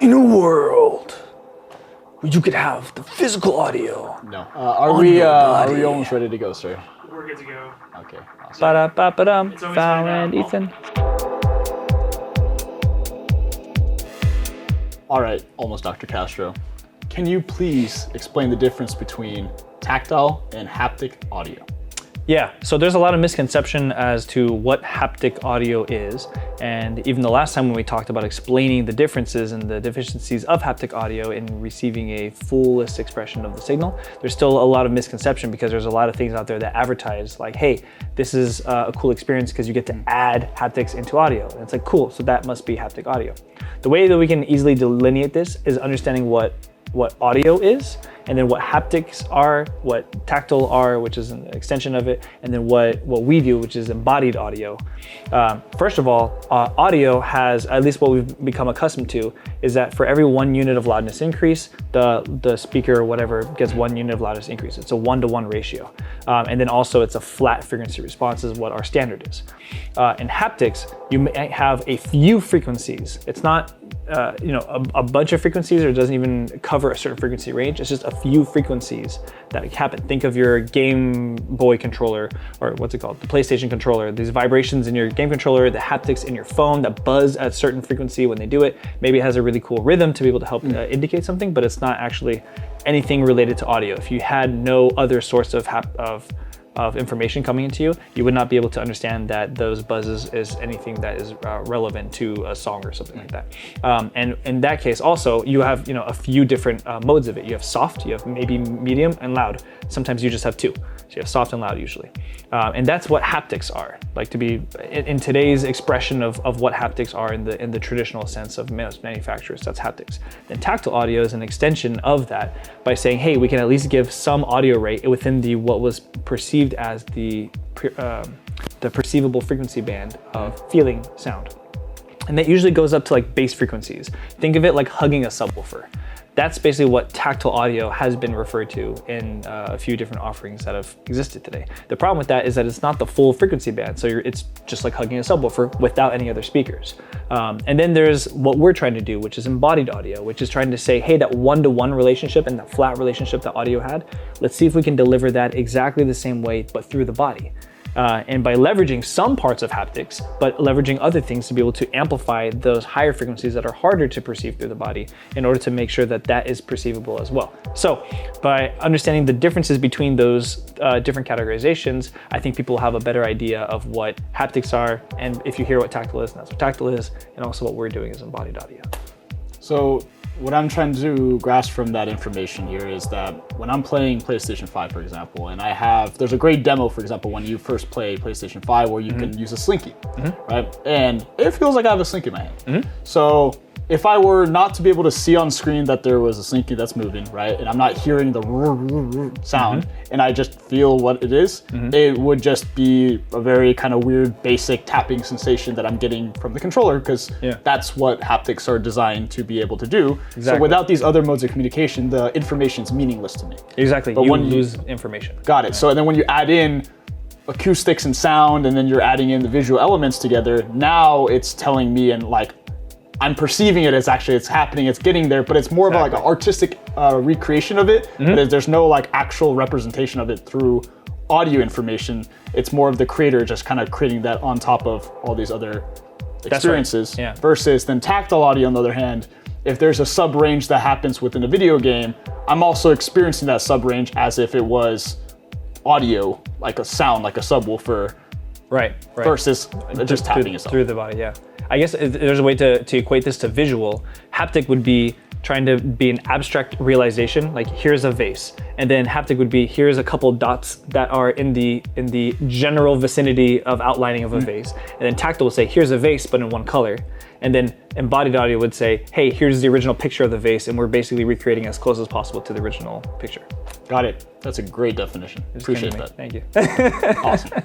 In a world where you could have the physical audio. No. Are we almost ready to go, sir? We're good to go. Okay. Awesome. Ba-da-ba-ba-dum. It's always Val fine and now. Ethan. All right, almost Dr. Castro. Can you please explain the difference between tactile and haptic audio? Yeah, so there's a lot of misconception as to what haptic audio is. And even the last time when we talked about explaining the differences and the deficiencies of haptic audio in receiving a fullest expression of the signal, there's still a lot of misconception because there's a lot of things out there that advertise like, hey, this is a cool experience because you get to add haptics into audio. And it's like, cool, so that must be haptic audio. The way that we can easily delineate this is understanding what audio is, and then what haptics are, what tactile are, which is an extension of it, and then what we do, which is embodied audio. First of all, audio has, at least what we've become accustomed to, is that for every 1 unit of loudness increase, the speaker or whatever gets 1 unit of loudness increase. It's a 1-to-1 ratio. And then also it's a flat frequency response is what our standard is. In haptics, you may have a few frequencies. It's not a bunch of frequencies, or it doesn't even cover a certain frequency range. It's just a few frequencies that happen. Think of your Game Boy controller, or what's it called? The PlayStation controller. These vibrations in your game controller, the haptics in your phone that buzz at a certain frequency when they do it. Maybe it has a really cool rhythm to be able to help indicate something, but it's not actually anything related to audio. If you had no other source of information coming into you, you would not be able to understand that those buzzes is anything that is relevant to a song or something like that. And in that case, also you have a few different modes of it. You have soft, you have maybe medium, and loud. Sometimes you just have two. So you have soft and loud usually. And that's what haptics are. Like to be in today's expression of what haptics are in the traditional sense of most manufacturers, that's haptics. Then tactile audio is an extension of that by saying, hey, we can at least give some audio rate within what was perceived as the perceivable frequency band of feeling sound. And that usually goes up to like bass frequencies. Think of it like hugging a subwoofer. That's basically what tactile audio has been referred to in a few different offerings that have existed today. The problem with that is that it's not the full frequency band, so it's just like hugging a subwoofer without any other speakers. And then there's what we're trying to do, which is embodied audio, which is trying to say, hey, that 1-to-1 relationship and that flat relationship that audio had, let's see if we can deliver that exactly the same way, but through the body. And by leveraging some parts of haptics, but leveraging other things to be able to amplify those higher frequencies that are harder to perceive through the body in order to make sure that that is perceivable as well. So by understanding the differences between those different categorizations, I think people will have a better idea of what haptics are. And if you hear what tactile is, that's what tactile is. And also what we're doing is embodied audio. So what I'm trying to grasp from that information here is that when I'm playing PlayStation 5, for example, and there's a great demo, for example, when you first play PlayStation 5 where you can use a slinky, right? And it feels like I have a slinky in my hand. So if I were not to be able to see on screen that there was a slinky that's moving, right? And I'm not hearing the sound and I just feel what it is, it would just be a very kind of weird, basic tapping sensation that I'm getting from the controller because that's what haptics are designed to be able to do. Exactly. So without these other modes of communication, the information's meaningless to me. Exactly, but you lose information. Got it. Right. So then when you add in acoustics and sound, and then you're adding in the visual elements together, now it's telling me and like, I'm perceiving it as actually it's happening, it's getting there, but it's more of like an artistic recreation of it. But there's no like actual representation of it through audio information. It's more of the creator just kind of creating that on top of all these other experiences. Right. Versus then tactile audio, on the other hand, if there's a sub range that happens within a video game, I'm also experiencing that sub range as if it was audio, like a sound, like a subwoofer. Right. Versus just tapping yourself. Through the body, yeah. I guess there's a way to equate this to visual. Haptic would be trying to be an abstract realization, like here's a vase. And then haptic would be here's a couple dots that are in the general vicinity of outlining of a vase. And then tactile would say here's a vase but in one color. And then embodied audio would say, hey, here's the original picture of the vase, and we're basically recreating as close as possible to the original picture. Got it. That's a great definition. Appreciate that. Thank you. Awesome.